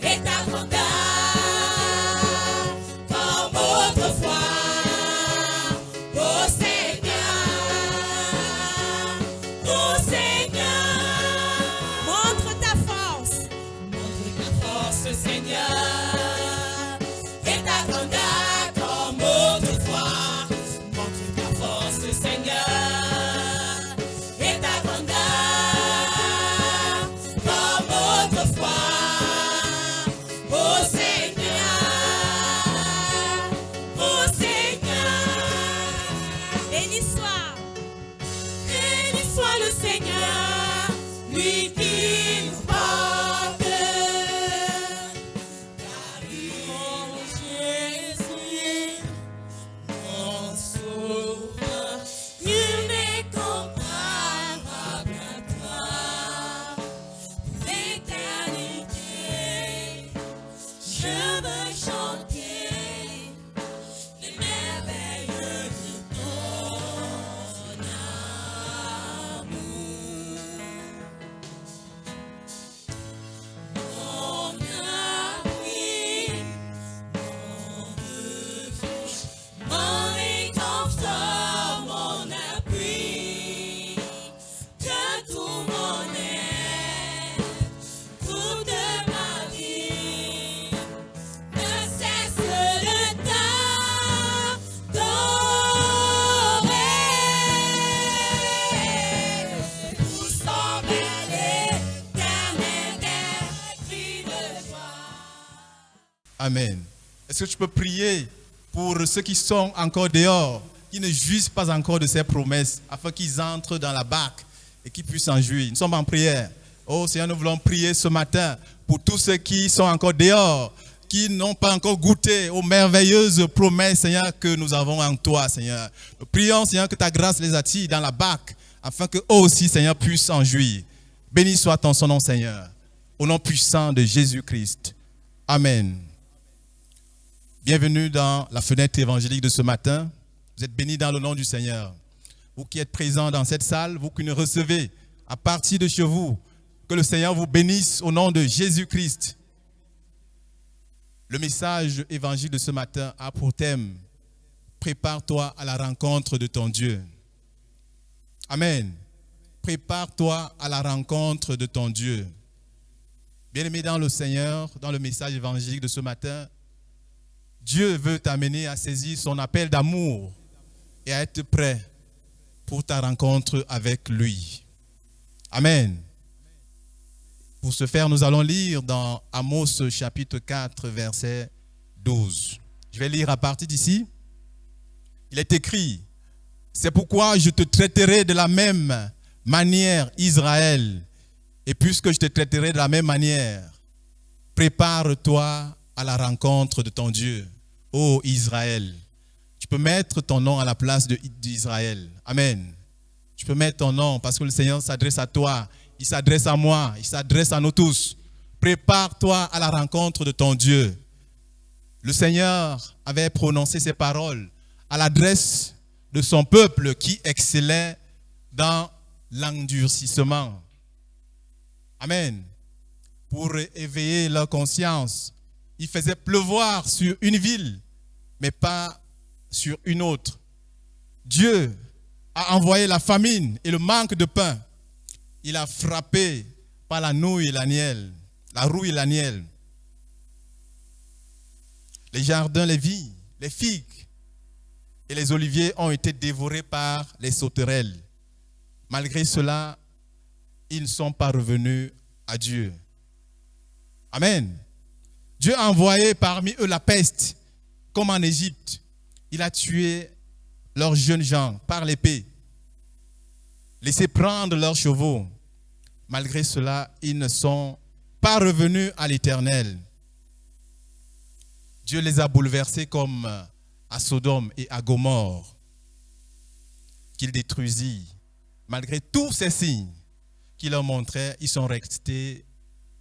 et ta grandeur comme autrefois. Oh Seigneur, montre ta force, Seigneur, et ta grandeur comme autrefois. Montre ta force, Seigneur, et ta grandeur comme autrefois. Oh Seigneur, béni soit le Seigneur, lui qui nous porte. Car mon Jésus, mon sauveur, nul n'est comparable à toi. Pour l'éternité, je veux chanter les merveilles de ton amour. Mon appui, mon refuge, mon réconfort, mon appui, de tout mon être, toute ma vie, ne cesse de t'adorer. Poussons vers l'éternel cri de joie. Amen. Est-ce que tu peux prier pour ceux qui sont encore dehors, qui ne jouissent pas encore de ces promesses, afin qu'ils entrent dans la barque et qu'ils puissent en jouir? Nous sommes en prière. Oh Seigneur, nous voulons prier ce matin pour tous ceux qui sont encore dehors, qui n'ont pas encore goûté aux merveilleuses promesses, Seigneur, que nous avons en toi, Seigneur. Nous prions, Seigneur, que ta grâce les attire dans la barque, afin qu'eux aussi, Seigneur, puissent en jouir. Béni soit ton nom, Seigneur. Au nom puissant de Jésus-Christ. Amen. Bienvenue dans la fenêtre évangélique de ce matin. Vous êtes bénis dans le nom du Seigneur. Vous qui êtes présents dans cette salle, vous qui nous recevez à partir de chez vous, que le Seigneur vous bénisse au nom de Jésus-Christ. Le message évangélique de ce matin a pour thème « Prépare-toi à la rencontre de ton Dieu ». Amen. Prépare-toi à la rencontre de ton Dieu. Bien-aimé dans le Seigneur, dans le message évangélique de ce matin, Dieu veut t'amener à saisir son appel d'amour et à être prêt pour ta rencontre avec lui. Amen. Pour ce faire, nous allons lire dans Amos chapitre 4, verset 12. Je vais lire à partir d'ici. Il est écrit: « C'est pourquoi je te traiterai de la même manière, Israël, et puisque je te traiterai de la même manière, prépare-toi à la rencontre de ton Dieu, ô Israël. » Tu peux mettre ton nom à la place d'Israël. Amen. Tu peux mettre ton nom parce que le Seigneur s'adresse à toi. Il s'adresse à moi. Il s'adresse à nous tous. Prépare-toi à la rencontre de ton Dieu. Le Seigneur avait prononcé ces paroles à l'adresse de son peuple qui excellait dans l'endurcissement. Amen. Pour éveiller leur conscience, il faisait pleuvoir sur une ville, mais pas sur une autre. Dieu a envoyé la famine et le manque de pain. Il a frappé par la nouille et la nielle, la rouille et la nielle. Les jardins, les vignes, les figues et les oliviers ont été dévorés par les sauterelles. Malgré cela, ils ne sont pas revenus à Dieu. Amen. Dieu a envoyé parmi eux la peste, comme en Égypte. Il a tué leurs jeunes gens par l'épée, laissé prendre leurs chevaux. Malgré cela, ils ne sont pas revenus à l'Éternel. Dieu les a bouleversés comme à Sodome et à Gomorrhe, qu'il détruisit. Malgré tous ces signes qu'il leur montrait, ils sont restés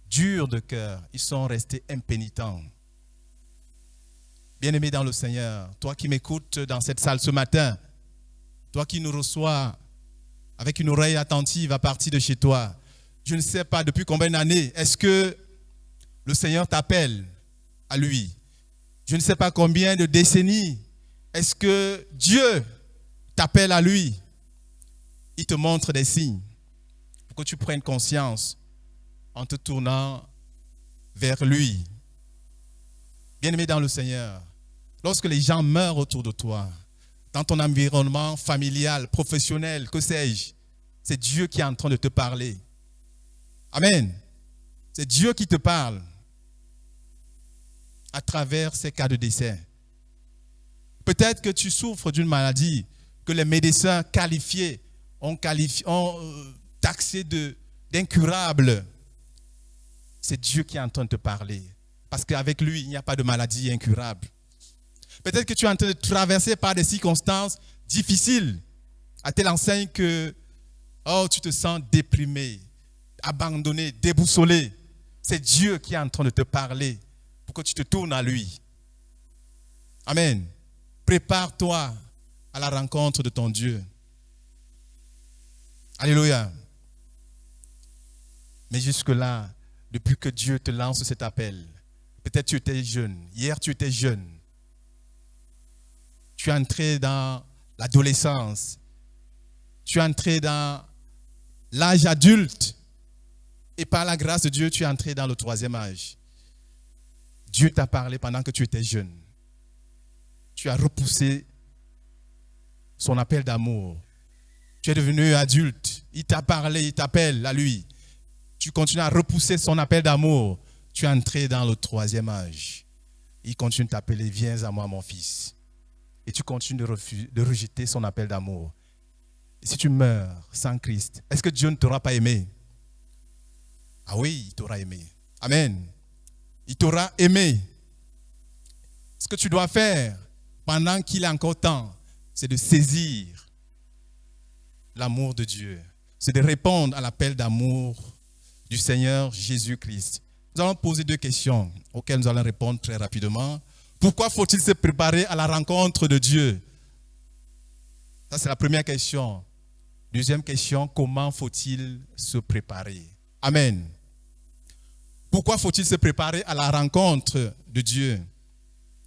durs de cœur, ils sont restés impénitents. Bien-aimé dans le Seigneur, toi qui m'écoutes dans cette salle ce matin, toi qui nous reçois avec une oreille attentive à partir de chez toi, Je ne sais pas depuis combien d'années. Est-ce que le Seigneur t'appelle à lui? Je ne sais pas combien de décennies. Est-ce que Dieu t'appelle à lui? Il te montre des signes pour que tu prennes conscience en te tournant vers lui. Bien-aimé dans le Seigneur, lorsque les gens meurent autour de toi, dans ton environnement familial, professionnel, que sais-je, c'est Dieu qui est en train de te parler. Amen. C'est Dieu qui te parle à travers ces cas de décès. Peut-être que tu souffres d'une maladie que les médecins qualifiés ont taxé d'incurable. C'est Dieu qui est en train de te parler. Parce qu'avec lui, il n'y a pas de maladie incurable. Peut-être que tu es en train de traverser par des circonstances difficiles, à telle enseigne que tu te sens déprimé, abandonné, déboussolé. C'est Dieu qui est en train de te parler pour que tu te tournes à lui. Amen. Prépare-toi à la rencontre de ton Dieu. Alléluia. Mais jusque-là, depuis que Dieu te lance cet appel, peut-être tu étais jeune. Hier, tu étais jeune. Tu es entré dans l'adolescence. Tu es entré dans l'âge adulte. Et par la grâce de Dieu, tu es entré dans le 3e âge. Dieu t'a parlé pendant que tu étais jeune. Tu as repoussé son appel d'amour. Tu es devenu adulte. Il t'a parlé, il t'appelle à lui. Tu continues à repousser son appel d'amour. Tu es entré dans le 3e âge. Il continue de t'appeler, viens à moi mon fils. Et tu continues de rejeter son appel d'amour. Et si tu meurs sans Christ, est-ce que Dieu ne t'aura pas aimé? Ah oui, il t'aura aimé. Amen. Il t'aura aimé. Ce que tu dois faire pendant qu'il est encore temps, c'est de saisir l'amour de Dieu. C'est de répondre à l'appel d'amour du Seigneur Jésus-Christ. Nous allons poser 2 questions auxquelles nous allons répondre très rapidement. Pourquoi faut-il se préparer à la rencontre de Dieu? Ça, c'est la première question. Deuxième question, comment faut-il se préparer? Amen. Pourquoi faut-il se préparer à la rencontre de Dieu?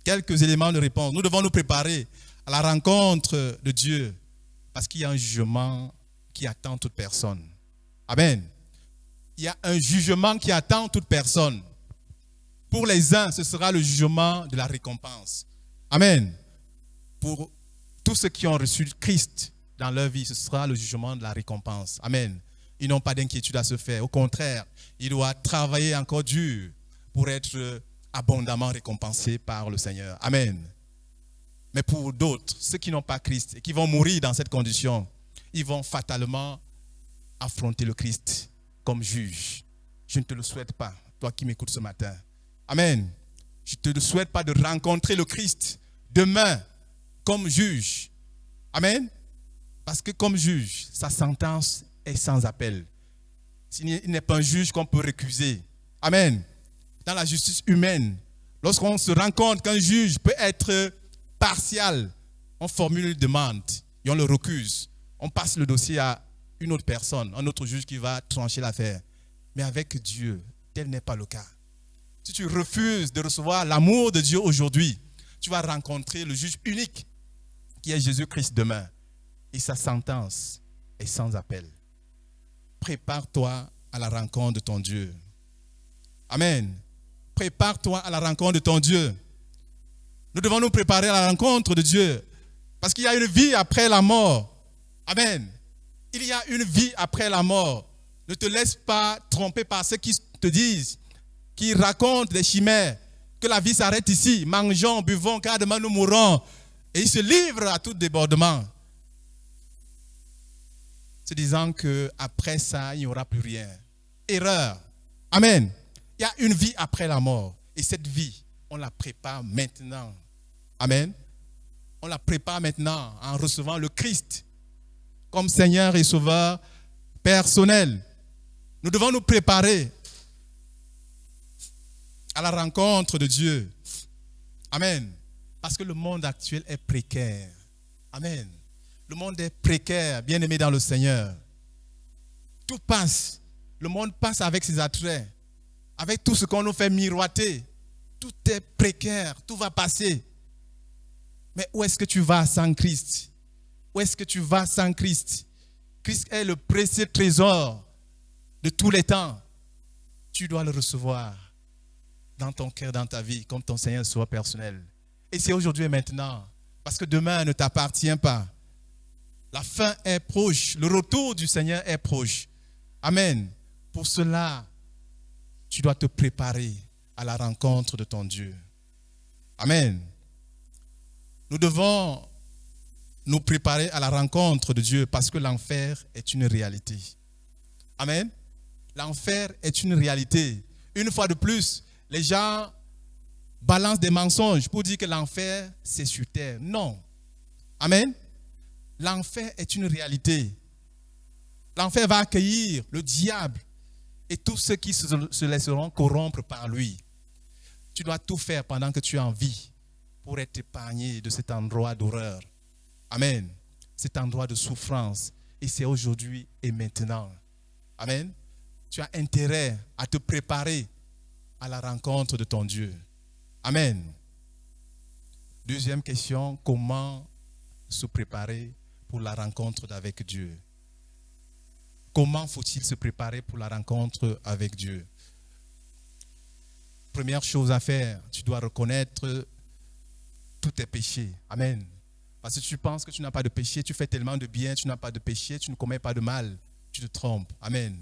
Quelques éléments de réponse. Nous devons nous préparer à la rencontre de Dieu parce qu'il y a un jugement qui attend toute personne. Amen. Il y a un jugement qui attend toute personne. Pour les uns, ce sera le jugement de la récompense. Amen. Pour tous ceux qui ont reçu Christ dans leur vie, ce sera le jugement de la récompense. Amen. Ils n'ont pas d'inquiétude à se faire. Au contraire, ils doivent travailler encore dur pour être abondamment récompensés par le Seigneur. Amen. Mais pour d'autres, ceux qui n'ont pas Christ et qui vont mourir dans cette condition, ils vont fatalement affronter le Christ comme juge. Je ne te le souhaite pas, toi qui m'écoutes ce matin. Amen. Je ne te souhaite pas de rencontrer le Christ demain comme juge. Amen. Parce que comme juge, sa sentence est sans appel. Il n'est pas un juge qu'on peut récuser. Amen. Dans la justice humaine, lorsqu'on se rend compte qu'un juge peut être partial, on formule une demande et on le recuse. On passe le dossier à une autre personne, un autre juge qui va trancher l'affaire. Mais avec Dieu, tel n'est pas le cas. Si tu refuses de recevoir l'amour de Dieu aujourd'hui, tu vas rencontrer le juge unique qui est Jésus-Christ demain. Et sa sentence est sans appel. Prépare-toi à la rencontre de ton Dieu. Amen. Prépare-toi à la rencontre de ton Dieu. Nous devons nous préparer à la rencontre de Dieu. Parce qu'il y a une vie après la mort. Amen. Il y a une vie après la mort. Ne te laisse pas tromper par ceux qui te disent, qui racontent des chimères, que la vie s'arrête ici. Mangeons, buvons, car demain nous mourrons. Et ils se livrent à tout débordement. Se disant qu'après ça, il n'y aura plus rien. Erreur. Amen. Il y a une vie après la mort. Et cette vie, on la prépare maintenant. Amen. On la prépare maintenant en recevant le Christ comme Seigneur et Sauveur personnel. Nous devons nous préparer à la rencontre de Dieu. Amen. Parce que le monde actuel est précaire. Amen. Le monde est précaire, bien-aimé dans le Seigneur. Tout passe. Le monde passe avec ses attraits, avec tout ce qu'on nous fait miroiter. Tout est précaire, tout va passer. Mais où est-ce que tu vas sans Christ? Où est-ce que tu vas sans Christ? Christ est le précieux trésor de tous les temps. Tu dois le recevoir dans ton cœur, dans ta vie, comme ton Seigneur soit personnel. Et c'est aujourd'hui et maintenant, parce que demain ne t'appartient pas. La fin est proche, le retour du Seigneur est proche. Amen. Pour cela, tu dois te préparer à la rencontre de ton Dieu. Amen. Nous devons nous préparer à la rencontre de Dieu parce que l'enfer est une réalité. Amen. L'enfer est une réalité. Une fois de plus, les gens balancent des mensonges pour dire que l'enfer, c'est sur terre. Non. Amen. L'enfer est une réalité. L'enfer va accueillir le diable et tous ceux qui se laisseront corrompre par lui. Tu dois tout faire pendant que tu es en vie pour être épargné de cet endroit d'horreur. Amen. Cet endroit de souffrance. Et c'est aujourd'hui et maintenant. Amen. Tu as intérêt à te préparer à la rencontre de ton Dieu. Amen. Deuxième question, comment se préparer pour la rencontre avec Dieu? Comment faut-il se préparer pour la rencontre avec Dieu? Première chose à faire, tu dois reconnaître tous tes péchés. Amen. Parce que tu penses que tu n'as pas de péché, tu fais tellement de bien, tu n'as pas de péché, tu ne commets pas de mal, tu te trompes. Amen.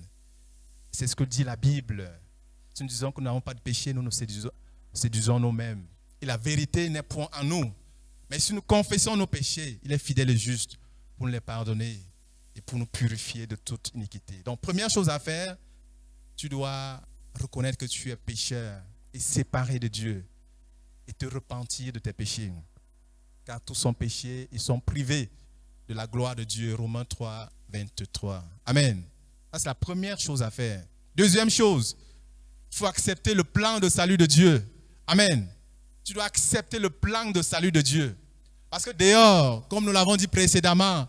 C'est ce que dit la Bible. Si nous disons que nous n'avons pas de péché, nous nous séduisons nous-mêmes. Et la vérité n'est point en nous. Mais si nous confessons nos péchés, il est fidèle et juste pour nous les pardonner et pour nous purifier de toute iniquité. Donc, première chose à faire, tu dois reconnaître que tu es pécheur et séparé de Dieu et te repentir de tes péchés. Car tous sont péchés, ils sont privés de la gloire de Dieu. Romains 3, 23. Amen. Ça, c'est la première chose à faire. Deuxième chose, il faut accepter le plan de salut de Dieu. Amen. Tu dois accepter le plan de salut de Dieu. Parce que dehors, comme nous l'avons dit précédemment,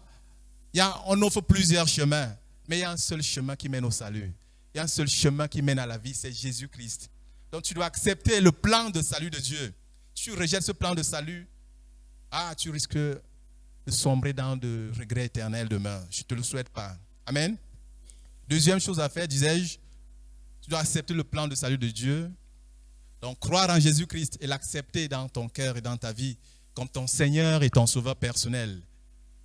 on offre plusieurs chemins. Mais il y a un seul chemin qui mène au salut. Il y a un seul chemin qui mène à la vie, c'est Jésus-Christ. Donc tu dois accepter le plan de salut de Dieu. Si tu rejettes ce plan de salut, tu risques de sombrer dans de regrets éternels demain. Je ne te le souhaite pas. Amen. Deuxième chose à faire, disais-je, tu dois accepter le plan de salut de Dieu. Donc croire en Jésus-Christ et l'accepter dans ton cœur et dans ta vie comme ton Seigneur et ton Sauveur personnel.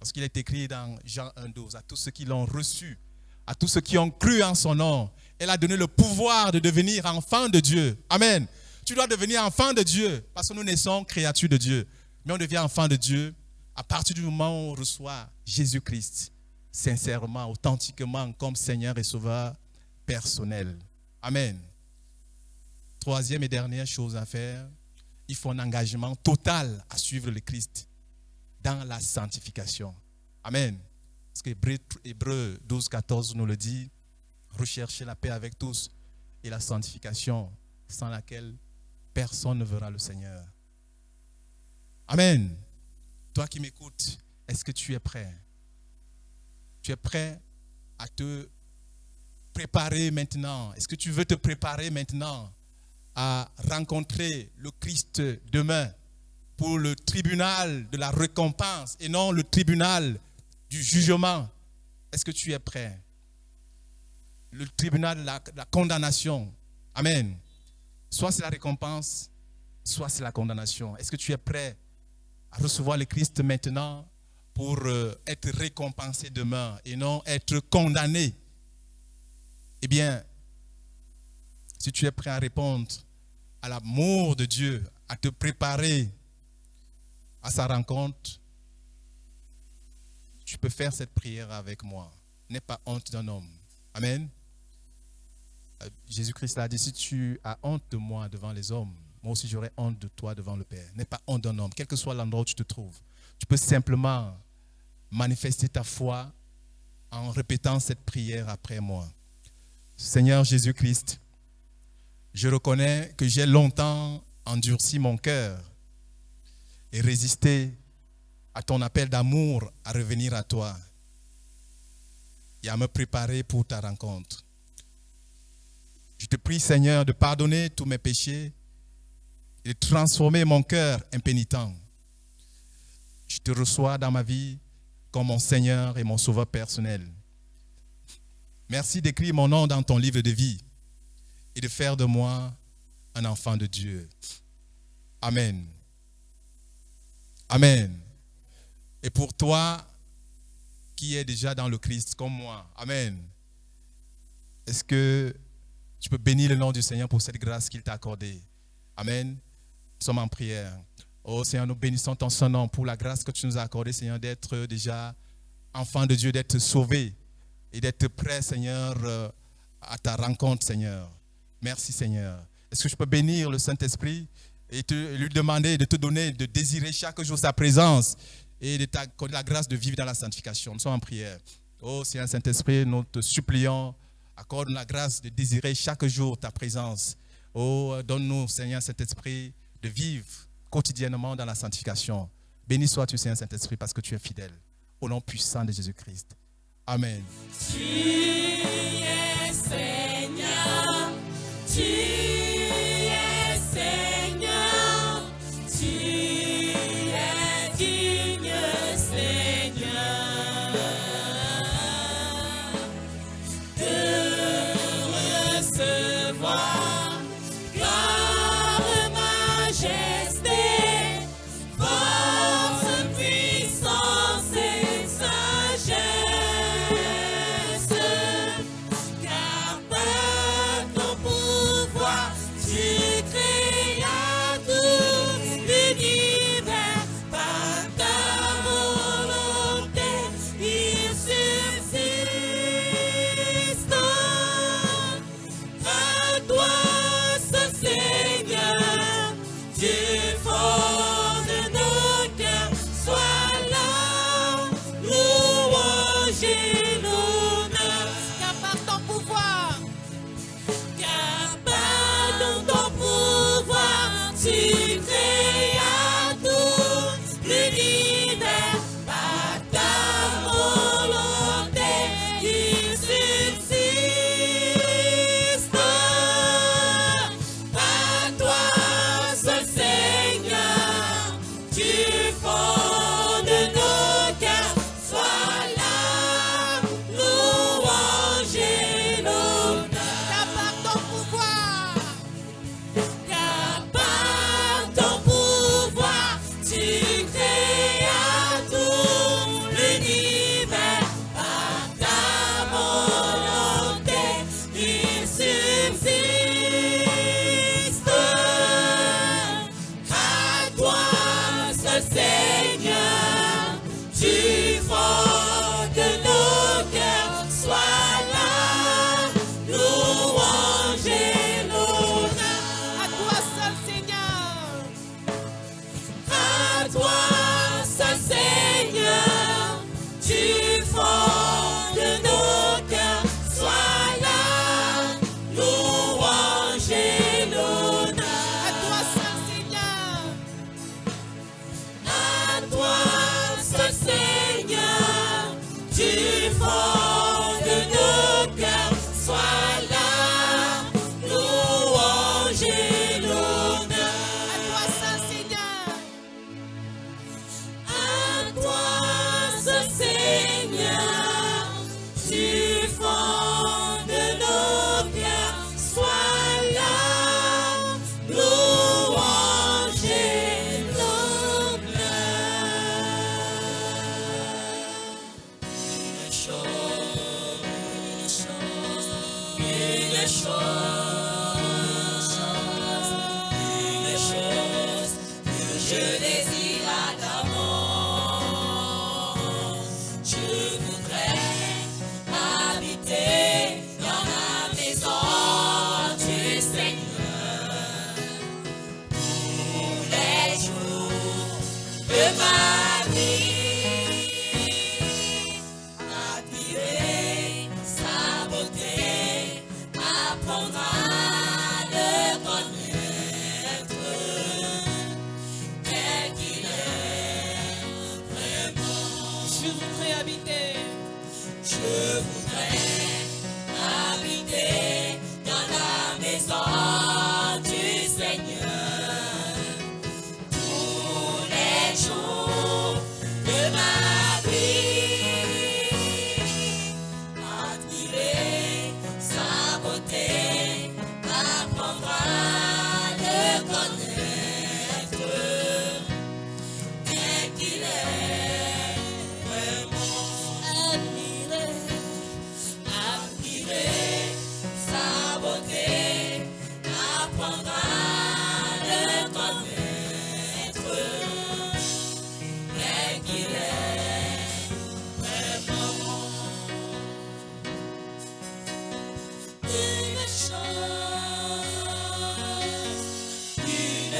Parce qu'il est écrit dans Jean 1,12, à tous ceux qui l'ont reçu, à tous ceux qui ont cru en son nom, elle a donné le pouvoir de devenir enfant de Dieu. Amen. Tu dois devenir enfant de Dieu parce que nous naissons créatures de Dieu. Mais on devient enfant de Dieu à partir du moment où on reçoit Jésus-Christ sincèrement, authentiquement comme Seigneur et Sauveur personnel. Amen. Troisième et dernière chose à faire, il faut un engagement total à suivre le Christ dans la sanctification. Amen. Parce que Hébreux 12, 14 nous le dit, recherchez la paix avec tous et la sanctification sans laquelle personne ne verra le Seigneur. Amen. Toi qui m'écoutes, est-ce que tu es prêt? Tu es prêt à te préparer maintenant? Est-ce que tu veux te préparer maintenant à rencontrer le Christ demain pour le tribunal de la récompense et non le tribunal du jugement? Est-ce que tu es prêt? Le tribunal de la condamnation. Amen. Soit c'est la récompense, soit c'est la condamnation. Est-ce que tu es prêt à recevoir le Christ maintenant pour être récompensé demain et non être condamné? Eh bien, si tu es prêt à répondre à l'amour de Dieu, à te préparer à sa rencontre, tu peux faire cette prière avec moi. N'aie pas honte d'un homme. Amen. Jésus-Christ a dit, si tu as honte de moi devant les hommes, moi aussi j'aurai honte de toi devant le Père. N'aie pas honte d'un homme, quel que soit l'endroit où tu te trouves. Tu peux simplement manifester ta foi en répétant cette prière après moi. Seigneur Jésus-Christ, je reconnais que j'ai longtemps endurci mon cœur et résisté à ton appel d'amour à revenir à toi et à me préparer pour ta rencontre. Je te prie, Seigneur, de pardonner tous mes péchés et de transformer mon cœur impénitent. Je te reçois dans ma vie comme mon Seigneur et mon Sauveur personnel. Merci d'écrire mon nom dans ton livre de vie et de faire de moi un enfant de Dieu. Amen. Amen. Et pour toi qui es déjà dans le Christ comme moi, amen. Est-ce que tu peux bénir le nom du Seigneur pour cette grâce qu'il t'a accordée? Amen. Nous sommes en prière. Oh Seigneur, nous bénissons ton Saint-Nom pour la grâce que tu nous as accordée, Seigneur, d'être déjà enfant de Dieu, d'être sauvé et d'être prêt, Seigneur, à ta rencontre, Seigneur. Merci, Seigneur. Est-ce que je peux bénir le Saint-Esprit et lui demander de te donner, de désirer chaque jour sa présence et de t'accorder la grâce de vivre dans la sanctification? Nous sommes en prière. Oh Seigneur Saint-Esprit, nous te supplions, accorde la grâce de désirer chaque jour ta présence. Oh, donne-nous, Seigneur Saint-Esprit, de vivre quotidiennement dans la sanctification. Béni sois-tu, Seigneur Saint-Esprit, parce que tu es fidèle. Au nom puissant de Jésus-Christ. Amen. Tu es Seigneur, tu es Seigneur, tu es digne Seigneur de recevoir gloire, majesté, force, puissance et sagesse, car par ton pouvoir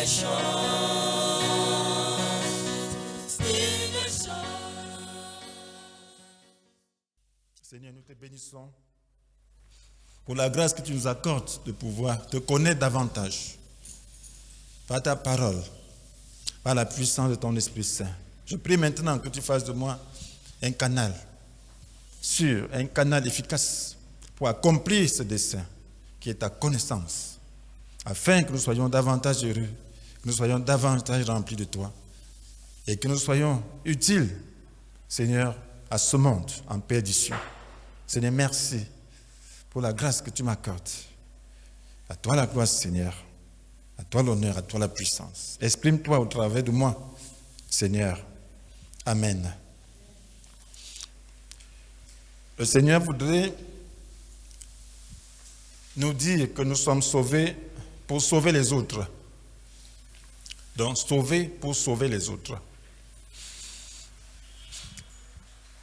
les choses, il les choses. Seigneur, nous te bénissons pour la grâce que tu nous accordes de pouvoir te connaître davantage par ta parole, par la puissance de ton Esprit Saint. Je prie maintenant que tu fasses de moi un canal sûr, un canal efficace pour accomplir ce dessein qui est ta connaissance, afin que nous soyons davantage heureux, que nous soyons davantage remplis de toi et que nous soyons utiles, Seigneur, à ce monde en perdition. Seigneur, merci pour la grâce que tu m'accordes. À toi la gloire, Seigneur. À toi l'honneur, à toi la puissance. Exprime-toi au travers de moi, Seigneur. Amen. Le Seigneur voudrait nous dire que nous sommes sauvés pour sauver les autres. Donc, sauvés pour sauver les autres.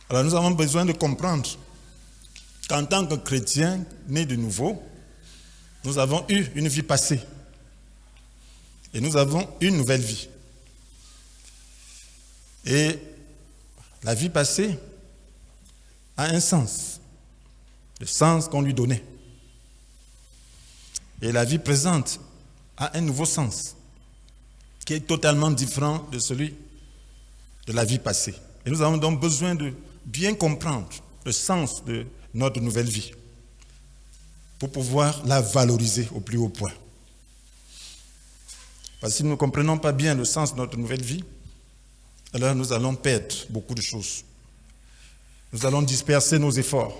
Alors, nous avons besoin de comprendre qu'en tant que chrétiens nés de nouveau, nous avons eu une vie passée. Et nous avons une nouvelle vie. Et la vie passée a un sens, le sens qu'on lui donnait. Et la vie présente a un nouveau sens, qui est totalement différent de celui de la vie passée. Et nous avons donc besoin de bien comprendre le sens de notre nouvelle vie pour pouvoir la valoriser au plus haut point. Parce que si nous ne comprenons pas bien le sens de notre nouvelle vie, alors nous allons perdre beaucoup de choses. Nous allons disperser nos efforts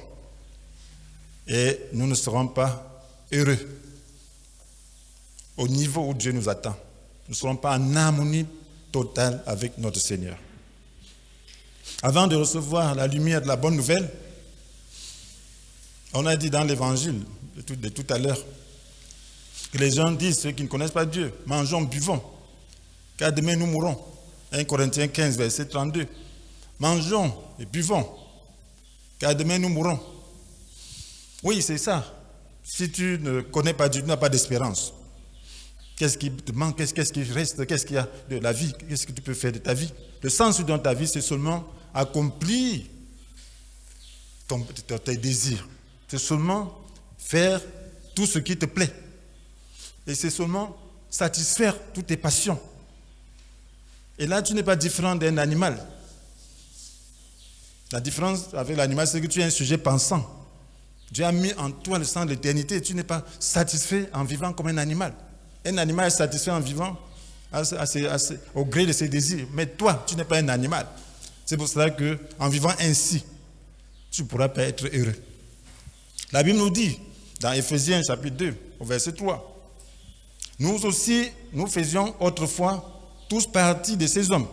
et nous ne serons pas heureux au niveau où Dieu nous attend. Nous ne serons pas en harmonie totale avec notre Seigneur. Avant de recevoir la lumière de la bonne nouvelle, on a dit dans l'évangile de tout à l'heure que les gens disent, ceux qui ne connaissent pas Dieu, mangeons, buvons, car demain nous mourrons. 1 Corinthiens 15, verset 32. Mangeons et buvons, car demain nous mourrons. Oui, c'est ça. Si tu ne connais pas Dieu, tu n'as pas d'espérance. Qu'est-ce qui te manque? Qu'est-ce qui reste? Qu'est-ce qu'il y a de la vie? Qu'est-ce que tu peux faire de ta vie? Le sens de ta vie, c'est seulement accomplir tes désirs. C'est seulement faire tout ce qui te plaît. Et c'est seulement satisfaire toutes tes passions. Et là, tu n'es pas différent d'un animal. La différence avec l'animal, c'est que tu es un sujet pensant. Dieu a mis en toi le sens de l'éternité. Tu n'es pas satisfait en vivant comme un animal. Un animal est satisfait en vivant au gré de ses désirs. Mais toi, tu n'es pas un animal. C'est pour cela qu'en vivant ainsi, tu ne pourras pas être heureux. La Bible nous dit, dans Éphésiens chapitre 2, au verset 3, nous aussi, nous faisions autrefois tous partie de ces hommes.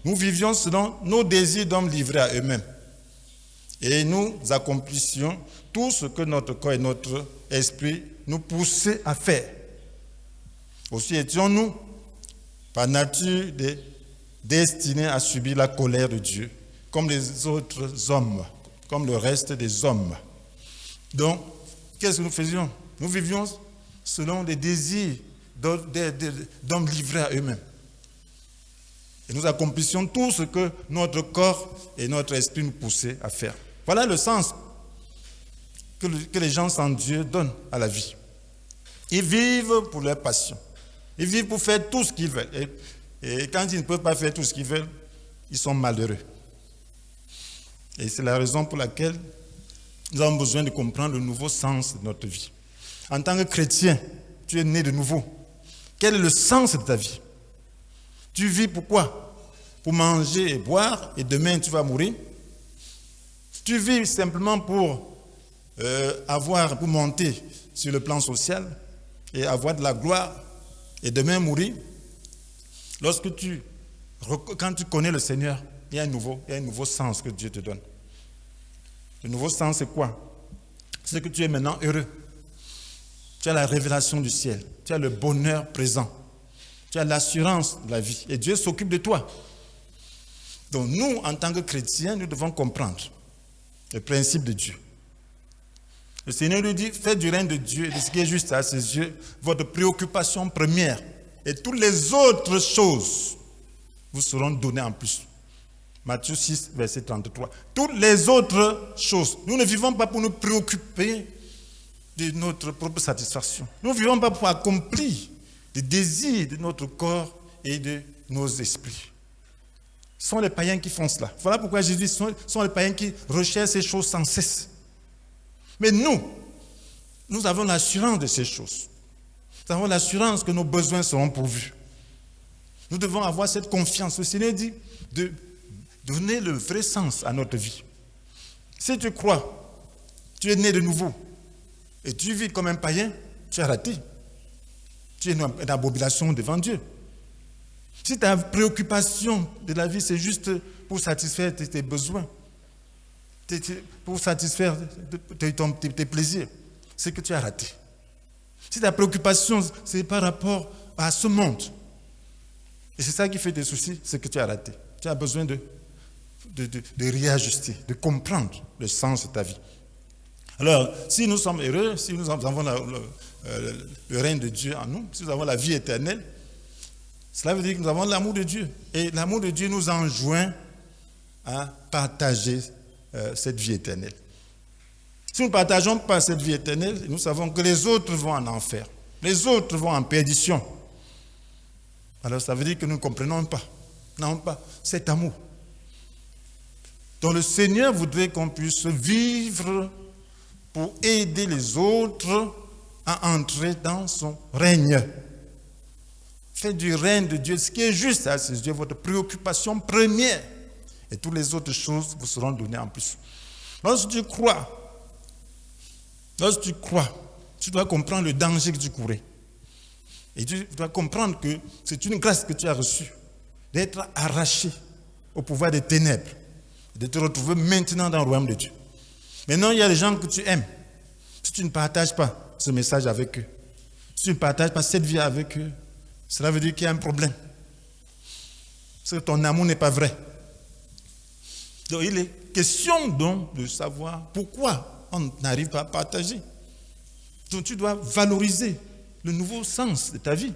Nous vivions selon nos désirs d'hommes livrés à eux-mêmes. Et nous accomplissions tout ce que notre corps et notre esprit nous poussaient à faire. Aussi étions-nous, par nature, destinés à subir la colère de Dieu, comme les autres hommes, comme le reste des hommes. Donc, qu'est-ce que nous faisions? Nous vivions selon des désirs d'hommes livrés à eux-mêmes. Et nous accomplissions tout ce que notre corps et notre esprit nous poussaient à faire. Voilà le sens que les gens sans Dieu donnent à la vie. Ils vivent pour leur passion. Ils vivent pour faire tout ce qu'ils veulent. Et quand ils ne peuvent pas faire tout ce qu'ils veulent, ils sont malheureux. Et c'est la raison pour laquelle nous avons besoin de comprendre le nouveau sens de notre vie. En tant que chrétien, tu es né de nouveau. Quel est le sens de ta vie? Tu vis pourquoi? Pour manger et boire, et demain tu vas mourir. Tu vis simplement pour pour monter sur le plan social et avoir de la gloire, et demain mourir. Quand tu connais le Seigneur, il y a un nouveau sens que Dieu te donne. Le nouveau sens, c'est quoi? C'est que tu es maintenant heureux. Tu as la révélation du ciel. Tu as le bonheur présent. Tu as l'assurance de la vie. Et Dieu s'occupe de toi. Donc nous, en tant que chrétiens, nous devons comprendre le principe de Dieu. Le Seigneur lui dit, faites du règne de Dieu et de ce qui est juste à ses yeux votre préoccupation première. Et toutes les autres choses vous seront données en plus. Matthieu 6, verset 33. Toutes les autres choses. Nous ne vivons pas pour nous préoccuper de notre propre satisfaction. Nous ne vivons pas pour accomplir les désirs de notre corps et de nos esprits. Ce sont les païens qui font cela. Voilà pourquoi Jésus dit, ce sont les païens qui recherchent ces choses sans cesse. Mais nous avons l'assurance de ces choses. Nous avons l'assurance que nos besoins seront pourvus. Nous devons avoir cette confiance. Le Seigneur dit de donner le vrai sens à notre vie. Si tu crois, tu es né de nouveau, et tu vis comme un païen, tu as raté. Tu es une abomination devant Dieu. Si ta préoccupation de la vie, c'est juste pour satisfaire tes besoins, pour satisfaire tes plaisirs, c'est que tu as raté. Si ta préoccupation, c'est par rapport à ce monde, et c'est ça qui fait des soucis, c'est que tu as raté. Tu as besoin de réajuster, de comprendre le sens de ta vie. Alors, si nous sommes heureux, si nous avons le règne de Dieu en nous, si nous avons la vie éternelle, cela veut dire que nous avons l'amour de Dieu. Et l'amour de Dieu nous enjoint à partager cette vie éternelle. Si nous ne partageons pas cette vie éternelle, nous savons que les autres vont en enfer. Les autres vont en perdition. Alors ça veut dire que nous ne comprenons pas. Nous n'avons pas cet amour. Donc le Seigneur voudrait qu'on puisse vivre pour aider les autres à entrer dans son règne. Faites du règne de Dieu ce qui est juste à ses yeux, votre préoccupation première. Et toutes les autres choses vous seront données en plus. Lorsque tu crois, tu dois comprendre le danger que tu courais. Et tu dois comprendre que c'est une grâce que tu as reçue d'être arraché au pouvoir des ténèbres, de te retrouver maintenant dans le royaume de Dieu. Maintenant, il y a des gens que tu aimes. Si tu ne partages pas ce message avec eux, si tu ne partages pas cette vie avec eux, cela veut dire qu'il y a un problème. Parce que ton amour n'est pas vrai. Donc, il est question donc de savoir pourquoi on n'arrive pas à partager. Donc, tu dois valoriser le nouveau sens de ta vie.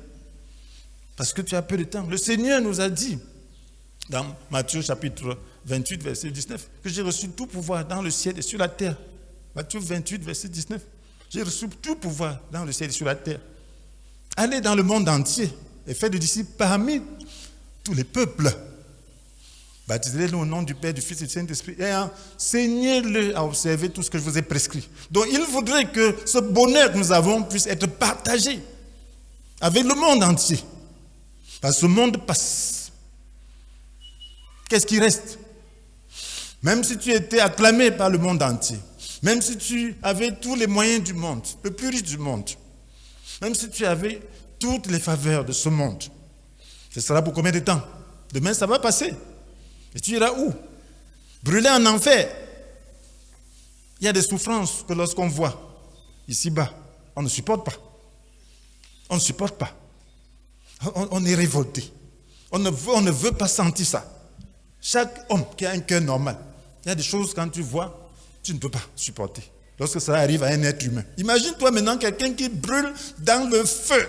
Parce que tu as peu de temps. Le Seigneur nous a dit, dans Matthieu chapitre 28, verset 19, que j'ai reçu tout pouvoir dans le ciel et sur la terre. Matthieu 28, verset 19. J'ai reçu tout pouvoir dans le ciel et sur la terre. Allez dans le monde entier et faites des disciples parmi tous les peuples. Baptisez-les au nom du Père, du Fils et du Saint-Esprit et enseignez-les à observer tout ce que je vous ai prescrit. Donc il faudrait que ce bonheur que nous avons puisse être partagé avec le monde entier. Parce que ce monde passe. Qu'est-ce qui reste? Même si tu étais acclamé par le monde entier, même si tu avais tous les moyens du monde, le plus riche du monde, même si tu avais toutes les faveurs de ce monde, ce sera pour combien de temps? Demain, ça va passer. Et tu iras où? Brûler en enfer. Il y a des souffrances que lorsqu'on voit ici-bas, on ne supporte pas. On ne supporte pas. On est révolté. On ne veut pas sentir ça. Chaque homme qui a un cœur normal, il y a des choses quand tu vois, tu ne peux pas supporter. Lorsque ça arrive à un être humain. Imagine-toi maintenant quelqu'un qui brûle dans le feu.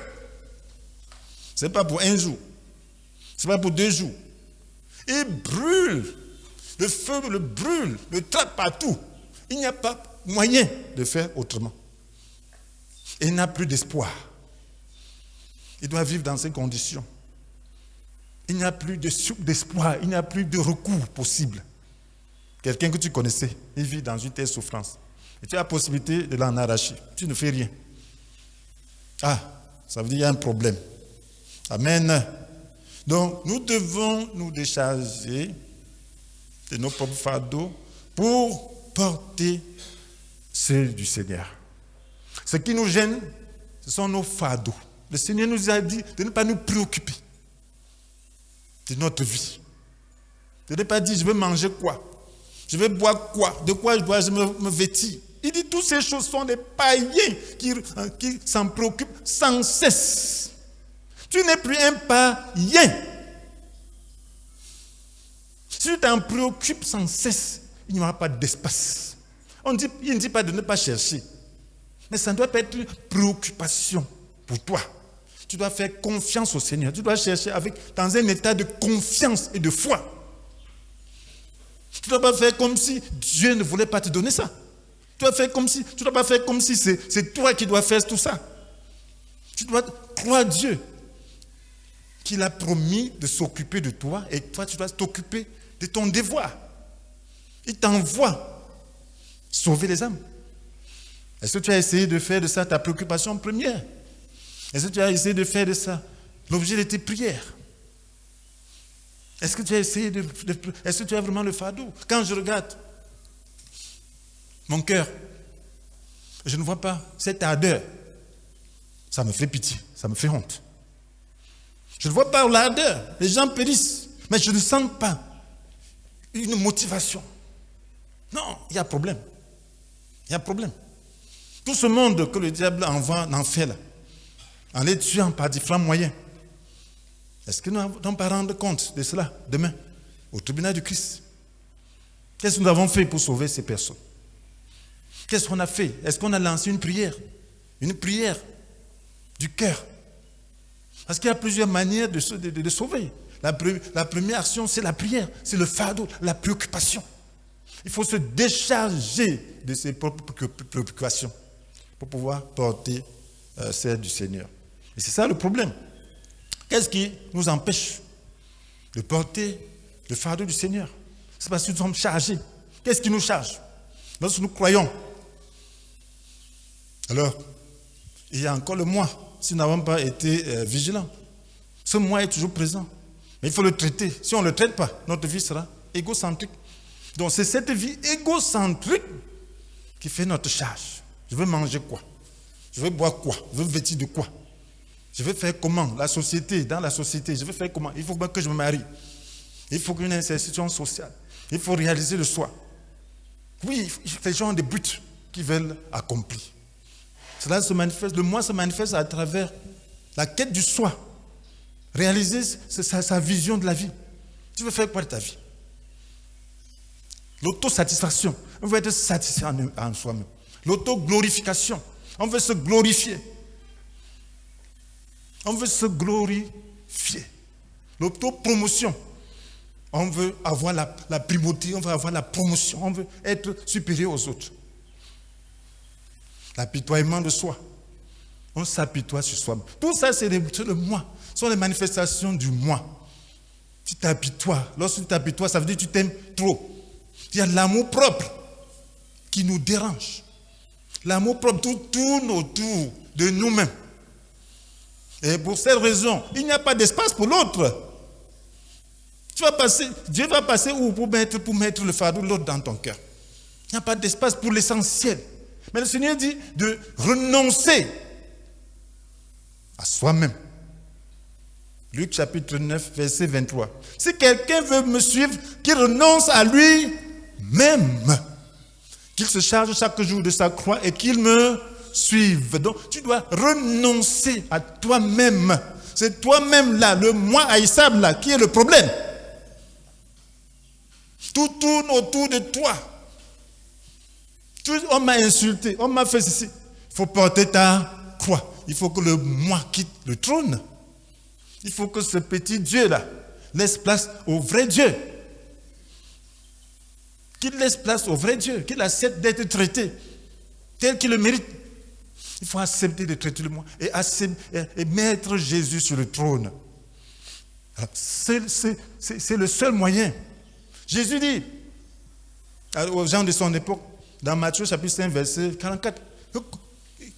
Ce n'est pas pour un jour. Ce n'est pas pour 2 jours. Il brûle. Le feu le brûle, le trappe partout. Il n'y a pas moyen de faire autrement. Et il n'a plus d'espoir. Il doit vivre dans ces conditions. Il n'y a plus d'espoir, il n'y a plus de recours possible. Quelqu'un que tu connaissais, il vit dans une telle souffrance. Et tu as la possibilité de l'en arracher. Tu ne fais rien. Ah, ça veut dire qu'il y a un problème. Amen. Donc, nous devons nous décharger de nos propres fardeaux pour porter ceux du Seigneur. Ce qui nous gêne, ce sont nos fardeaux. Le Seigneur nous a dit de ne pas nous préoccuper de notre vie. De ne pas dire, je vais manger quoi? Je vais boire quoi? De quoi je dois me vêtir? Il dit, toutes ces choses sont des païens qui s'en préoccupent sans cesse. Tu n'es plus un païen. Si tu t'en préoccupes sans cesse, il n'y aura pas d'espace. Il ne dit pas de ne pas chercher. Mais ça ne doit pas être une préoccupation pour toi. Tu dois faire confiance au Seigneur. Tu dois chercher dans un état de confiance et de foi. Tu ne dois pas faire comme si Dieu ne voulait pas te donner ça. Tu dois pas faire comme si c'est toi qui dois faire tout ça. Tu dois croire Dieu qu'il a promis de s'occuper de toi et toi tu dois t'occuper de ton devoir. Il t'envoie sauver les âmes. Est-ce que tu as essayé de faire de ça ta préoccupation première? Est-ce que tu as essayé de faire de ça l'objet de tes prières? Est-ce que tu as essayé est-ce que tu as vraiment le fardeau? Quand je regarde mon cœur, je ne vois pas cette ardeur. Ça me fait pitié, ça me fait honte. Je ne vois pas l'ardeur. Les gens périssent, mais je ne sens pas une motivation. Non, il y a problème. Il y a problème. Tout ce monde que le diable envoie en enfer là, en les tuant par différents moyens, est-ce que nous n'allons pas rendre compte de cela demain au tribunal du Christ? Qu'est-ce que nous avons fait pour sauver ces personnes? Qu'est-ce qu'on a fait? Est-ce qu'on a lancé une prière? Une prière du cœur. Parce qu'il y a plusieurs manières de sauver. La première action, c'est la prière, c'est le fardeau, la préoccupation. Il faut se décharger de ses propres préoccupations pour pouvoir porter celle du Seigneur. Et c'est ça le problème. Qu'est-ce qui nous empêche de porter le fardeau du Seigneur? C'est parce que nous sommes chargés. Qu'est-ce qui nous charge? Lorsque nous croyons. Alors, il y a encore le moi, si nous n'avons pas été vigilants. Ce moi est toujours présent. Mais il faut le traiter. Si on ne le traite pas, notre vie sera égocentrique. Donc c'est cette vie égocentrique qui fait notre charge. Je veux manger quoi? Je veux boire quoi? Je veux vêtir de quoi? Je veux faire comment? Dans la société, je veux faire comment? Il faut que je me marie. Il faut qu'une institution sociale. Il faut réaliser le soi. Oui, les gens ont des buts qu'ils veulent accomplir. Cela se manifeste, le moi se manifeste à travers la quête du soi. Réaliser sa vision de la vie. Tu veux faire quoi de ta vie? L'autosatisfaction. On veut être satisfait en soi-même. L'autoglorification. On veut se glorifier. On veut se glorifier. L'autopromotion. On veut avoir la primauté, on veut avoir la promotion, on veut être supérieur aux autres. L'apitoiement de soi. On s'apitoie sur soi. Tout ça, c'est le moi. Ce sont les manifestations du moi. Tu t'apitoies. Lorsque tu t'apitoies, ça veut dire que tu t'aimes trop. Il y a l'amour propre qui nous dérange. L'amour propre tourne autour de nous-mêmes. Et pour cette raison, il n'y a pas d'espace pour l'autre. Dieu va passer où pour mettre le fardeau de l'autre dans ton cœur? Il n'y a pas d'espace pour l'essentiel. Mais le Seigneur dit de renoncer à soi-même. Luc chapitre 9, verset 23. Si quelqu'un veut me suivre, qu'il renonce à lui-même, qu'il se charge chaque jour de sa croix et qu'il me suive. Donc tu dois renoncer à toi-même. C'est toi-même là, le moi haïssable là, qui est le problème. Tout tourne autour de toi. On m'a insulté, on m'a fait ceci. Il faut porter ta croix. Il faut que le moi quitte le trône. Il faut que ce petit Dieu-là laisse place au vrai Dieu. Qu'il laisse place au vrai Dieu, qu'il accepte d'être traité tel qu'il le mérite. Il faut accepter de traiter le moi et mettre Jésus sur le trône. C'est le seul moyen. Jésus dit aux gens de son époque, dans Matthieu chapitre 5, verset 44,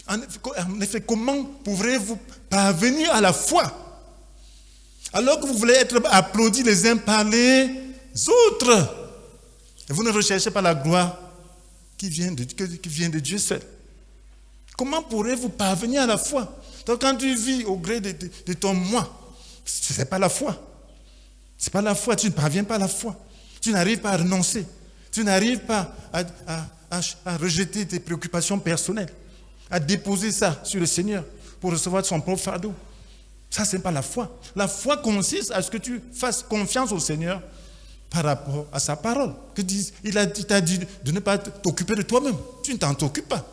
en effet, comment pourrez-vous parvenir à la foi alors que vous voulez être applaudis les uns par les autres? Et vous ne recherchez pas la gloire qui vient de Dieu seul. Comment pourrez-vous parvenir à la foi? Donc quand tu vis au gré de ton moi, ce n'est pas la foi. Ce n'est pas la foi, tu ne parviens pas à la foi. Tu n'arrives pas à renoncer. Tu n'arrives pas à rejeter tes préoccupations personnelles, à déposer ça sur le Seigneur pour recevoir son propre fardeau. Ça, ce n'est pas la foi. La foi consiste à ce que tu fasses confiance au Seigneur par rapport à sa parole. Il t'a dit de ne pas t'occuper de toi-même. Tu ne t'en t'occupes pas.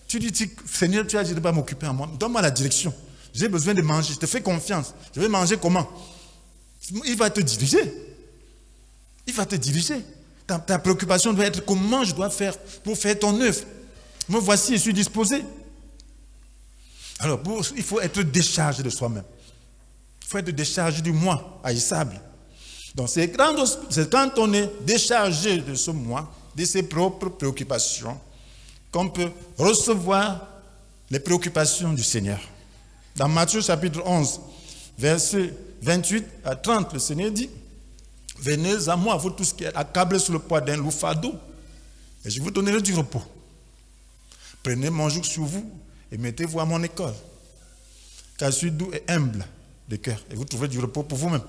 Tu dis, Seigneur, tu as dit de ne pas m'occuper à moi. Donne-moi la direction. J'ai besoin de manger, je te fais confiance. Je vais manger comment? Il va te diriger. Il va te diriger. Ta préoccupation doit être comment je dois faire pour faire ton œuvre. Me voici, je suis disposé. Alors, il faut être déchargé de soi-même. Il faut être déchargé du moi haïssable. Donc, c'est quand on est déchargé de ce moi, de ses propres préoccupations, qu'on peut recevoir les préoccupations du Seigneur. Dans Matthieu chapitre 11, versets 28 à 30, le Seigneur dit: venez à moi, vous tous qui êtes accablés sous le poids d'un lourd fardeau, et je vous donnerai du repos. Prenez mon joug sur vous et mettez-vous à mon école, car je suis doux et humble de cœur, et vous trouverez du repos pour vous-même.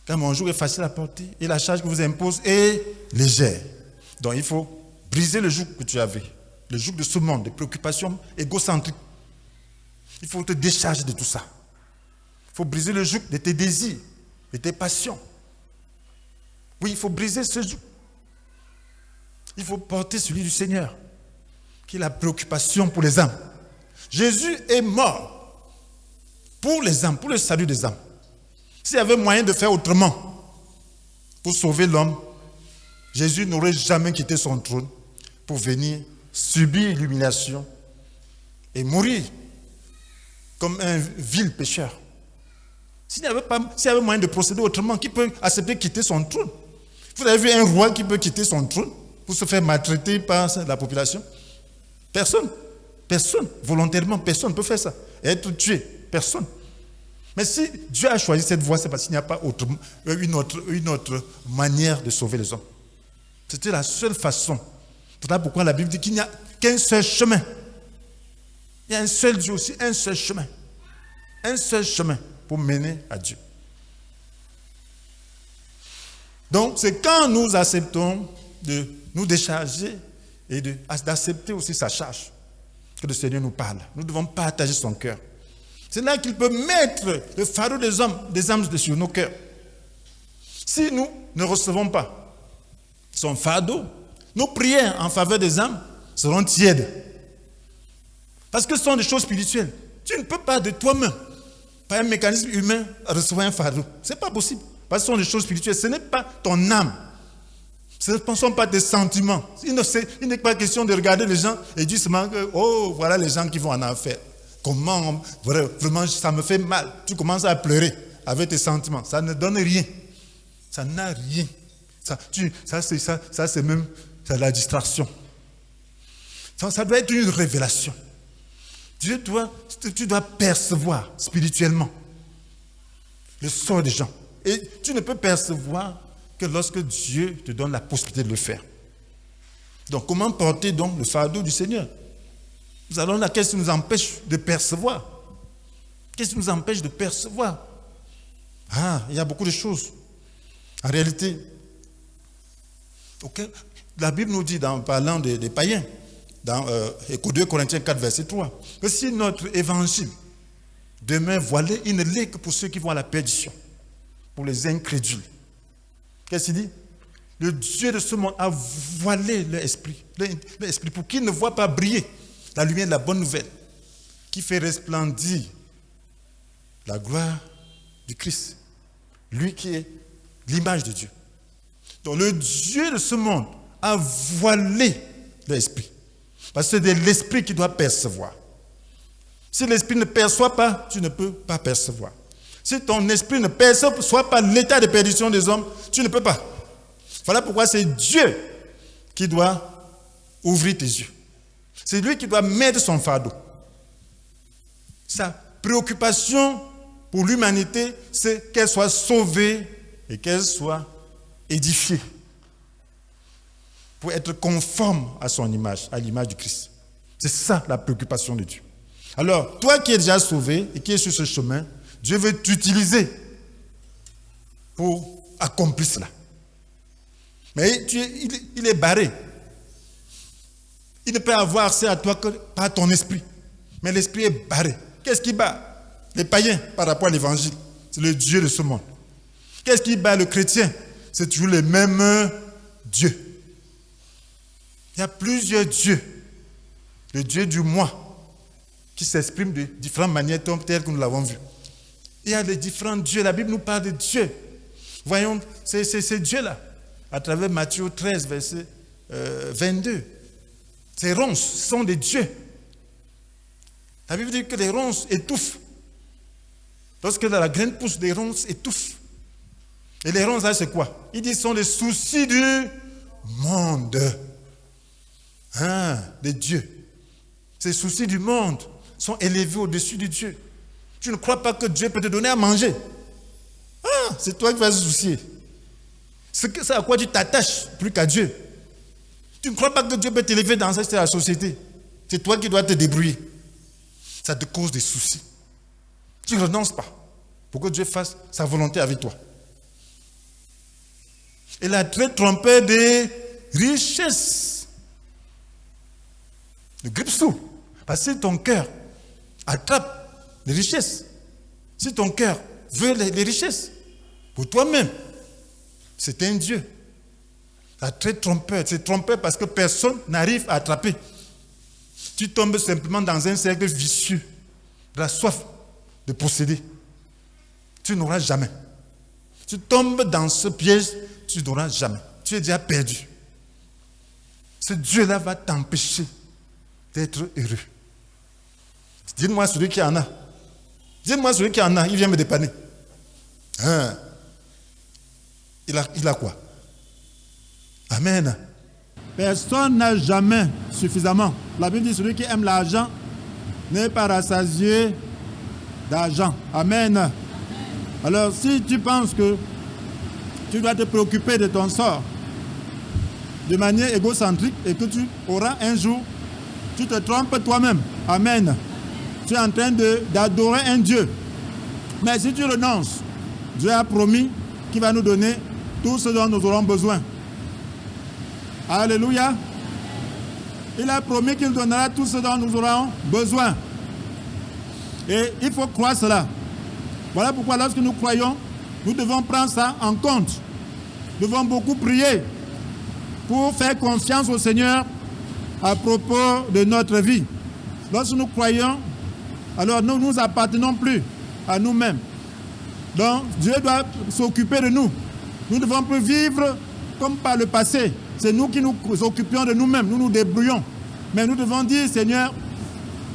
Car mon joug est facile à porter et la charge que vous impose est légère. Donc il faut briser le joug que tu avais, le joug de ce monde, des préoccupations égocentriques. Il faut te décharger de tout ça. Il faut briser le joug de tes désirs, de tes passions. Oui, il faut briser ce joug. Il faut porter celui du Seigneur, qui est la préoccupation pour les âmes. Jésus est mort pour les âmes, pour le salut des âmes. S'il y avait moyen de faire autrement pour sauver l'homme, Jésus n'aurait jamais quitté son trône pour venir subir l'humiliation et mourir comme un vil pécheur. S'il y avait moyen de procéder autrement, qui peut accepter de quitter son trône? Vous avez vu un roi qui peut quitter son trône pour se faire maltraiter par la population? Personne. Personne. Volontairement, personne ne peut faire ça. Et être tué. Personne. Mais si Dieu a choisi cette voie, c'est parce qu'il n'y a pas une autre manière de sauver les hommes. C'était la seule façon. Voilà pourquoi la Bible dit qu'il n'y a qu'un seul chemin. Il y a un seul Dieu aussi, un seul chemin. Un seul chemin pour mener à Dieu. Donc, c'est quand nous acceptons de nous décharger et d'accepter aussi sa charge que le Seigneur nous parle. Nous devons partager son cœur. C'est là qu'il peut mettre le fardeau des âmes sur nos cœurs. Si nous ne recevons pas son fardeau, nos prières en faveur des âmes seront tièdes. Parce que ce sont des choses spirituelles. Tu ne peux pas de toi-même, par un mécanisme humain, recevoir un fardeau. Ce n'est pas possible. Parce que ce sont des choses spirituelles. Ce n'est pas ton âme. Ce ne sont pas tes sentiments. Il n'est pas question de regarder les gens et dire seulement que, oh, voilà les gens qui vont en enfer. Comment, vraiment, ça me fait mal. Tu commences à pleurer avec tes sentiments. Ça ne donne rien. Ça n'a rien. Ça c'est même la distraction. Ça doit être une révélation. Tu dois percevoir spirituellement le sort des gens. Et tu ne peux percevoir que lorsque Dieu te donne la possibilité de le faire. Donc, comment porter donc le fardeau du Seigneur? Nous allons là, qu'est-ce qui nous empêche de percevoir? Qu'est-ce qui nous empêche de percevoir? Il y a beaucoup de choses. En réalité, la Bible nous dit, en parlant des païens, dans 2 Corinthiens 4, verset 3, que si notre évangile demeure voilé, il ne l'est que pour ceux qui vont à la perdition, pour les incrédules. Qu'est-ce qu'il dit? Le Dieu de ce monde a voilé leur esprit pour qu'ils ne voient pas briller la lumière de la bonne nouvelle qui fait resplendir la gloire du Christ, lui qui est l'image de Dieu. Donc le Dieu de ce monde a voilé l'esprit, parce que c'est de l'esprit qui doit percevoir. Si l'esprit ne perçoit pas, tu ne peux pas percevoir. Si ton esprit ne perçoit pas l'état de perdition des hommes, tu ne peux pas. Voilà pourquoi c'est Dieu qui doit ouvrir tes yeux. C'est lui qui doit mettre son fardeau. Sa préoccupation pour l'humanité, c'est qu'elle soit sauvée et qu'elle soit édifiée pour être conforme à son image, à l'image du Christ. C'est ça la préoccupation de Dieu. Alors, toi qui es déjà sauvé et qui es sur ce chemin, Dieu veut t'utiliser pour accomplir cela. Mais il est barré. Il ne peut avoir accès à toi que par ton esprit. Mais l'esprit est barré. Qu'est-ce qui bat les païens par rapport à l'évangile? C'est le Dieu de ce monde. Qu'est-ce qui bat le chrétien? C'est toujours le même Dieu. Il y a plusieurs dieux. Le Dieu du moi, qui s'expriment de différentes manières telles que nous l'avons vu. Il y a des différents dieux. La Bible nous parle de Dieu. Voyons, c'est Dieu-là. À travers Matthieu 13, verset 22. Ces ronces sont des dieux. La Bible dit que les ronces étouffent. Lorsque la graine pousse, les ronces étouffent. Et les ronces, là, c'est quoi? Il dit que ce sont les soucis du monde. Des dieux. Ces soucis du monde sont élevés au-dessus de Dieu. Tu ne crois pas que Dieu peut te donner à manger. C'est toi qui vas se soucier. C'est à quoi tu t'attaches plus qu'à Dieu. Tu ne crois pas que Dieu peut t'élever dans la société. C'est toi qui dois te débrouiller. Ça te cause des soucis. Tu ne renonces pas pour que Dieu fasse sa volonté avec toi. Et la très trompée des richesses. Le grippe-sous. Parce que ton cœur attrape les richesses. Si ton cœur veut les richesses, pour toi-même, c'est un Dieu. La très trompeur. C'est trompeur parce que personne n'arrive à attraper. Tu tombes simplement dans un cercle vicieux de la soif de posséder. Tu n'auras jamais. Tu tombes dans ce piège, tu n'auras jamais. Tu es déjà perdu. Ce Dieu-là va t'empêcher d'être heureux. Dites-moi celui qui en a. Dites-moi celui qui en a, il vient me dépanner. Il a quoi? Amen. Personne n'a jamais suffisamment. La Bible dit celui qui aime l'argent n'est pas rassasié d'argent. Amen. Alors si tu penses que tu dois te préoccuper de ton sort de manière égocentrique et que tu auras un jour, tu te trompes toi-même. Amen. Tu es en train d'adorer un Dieu. Mais si tu renonces, Dieu a promis qu'il va nous donner tout ce dont nous aurons besoin. Alléluia. Il a promis qu'il nous donnera tout ce dont nous aurons besoin. Et il faut croire cela. Voilà pourquoi lorsque nous croyons, nous devons prendre ça en compte. Nous devons beaucoup prier pour faire confiance au Seigneur à propos de notre vie. Lorsque nous croyons, alors nous ne nous appartenons plus à nous-mêmes. Donc Dieu doit s'occuper de nous. Nous ne devons plus vivre comme par le passé. C'est nous qui nous occupions de nous-mêmes, nous nous débrouillons. Mais nous devons dire, Seigneur,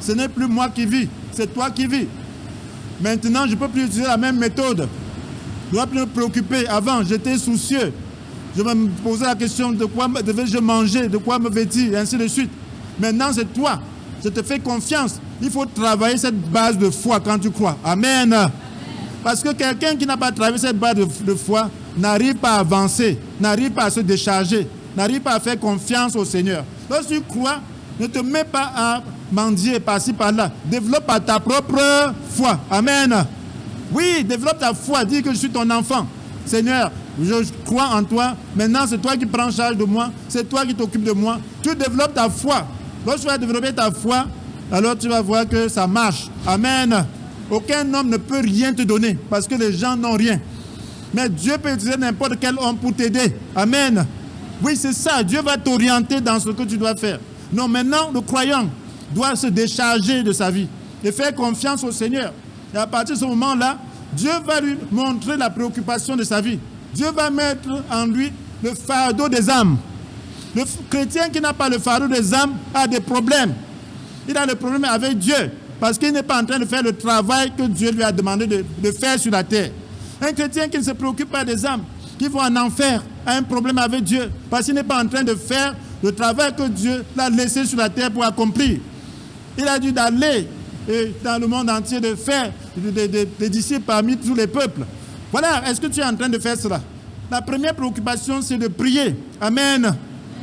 ce n'est plus moi qui vis, c'est toi qui vis. Maintenant, je ne peux plus utiliser la même méthode. Je ne dois plus me préoccuper. Avant, j'étais soucieux. Je me posais la question de quoi devais-je manger, de quoi me vêtir, et ainsi de suite. Maintenant, c'est toi. Je te fais confiance. Il faut travailler cette base de foi quand tu crois. Amen. Parce que quelqu'un qui n'a pas travaillé cette base de foi n'arrive pas à avancer, n'arrive pas à se décharger, n'arrive pas à faire confiance au Seigneur. Lorsque tu crois, ne te mets pas à mendier par-ci, par-là. Développe ta propre foi. Amen. Oui, développe ta foi. Dis que je suis ton enfant. Seigneur, je crois en toi. Maintenant, c'est toi qui prends charge de moi. C'est toi qui t'occupes de moi. Tu développes ta foi. Lorsque tu vas développer ta foi, alors tu vas voir que ça marche. Amen. Aucun homme ne peut rien te donner parce que les gens n'ont rien. Mais Dieu peut utiliser n'importe quel homme pour t'aider. Amen. Oui, c'est ça. Dieu va t'orienter dans ce que tu dois faire. Non, maintenant, le croyant doit se décharger de sa vie et faire confiance au Seigneur. Et à partir de ce moment-là, Dieu va lui montrer la préoccupation de sa vie. Dieu va mettre en lui le fardeau des âmes. Le chrétien qui n'a pas le fardeau des âmes a des problèmes. Il a des problèmes avec Dieu parce qu'il n'est pas en train de faire le travail que Dieu lui a demandé de faire sur la terre. Un chrétien qui ne se préoccupe pas des âmes, qui va en enfer, a un problème avec Dieu parce qu'il n'est pas en train de faire le travail que Dieu l'a laissé sur la terre pour accomplir. Il a dû d'aller dans le monde entier de faire des disciples parmi tous les peuples. Voilà, est-ce que tu es en train de faire cela? La première préoccupation, c'est de prier. Amen.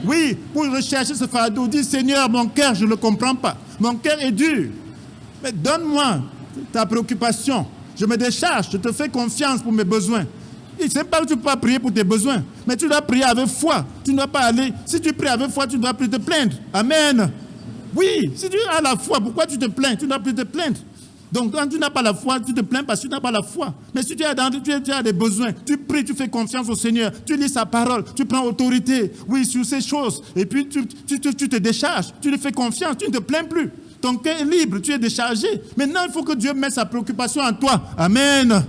Oui, pour rechercher ce fardeau, dis Seigneur, mon cœur, je ne le comprends pas. Mon cœur est dur. Mais donne-moi ta préoccupation. Je me décharge, je te fais confiance pour mes besoins. Il ne sait pas que tu ne peux pas prier pour tes besoins, mais tu dois prier avec foi. Tu ne dois pas aller. Si tu pries avec foi, tu ne dois plus te plaindre. Amen. Oui, si tu as la foi, pourquoi tu te plains? Tu ne dois plus te plaindre. Donc, quand tu n'as pas la foi, tu te plains parce que tu n'as pas la foi. Mais si tu as des besoins, tu pries, tu fais confiance au Seigneur, tu lis sa parole, tu prends autorité, oui, sur ces choses. Et puis, tu te décharges, tu lui fais confiance, tu ne te plains plus. ton cœur est libre, tu es déchargé. Maintenant, il faut que Dieu mette sa préoccupation en toi. Amen.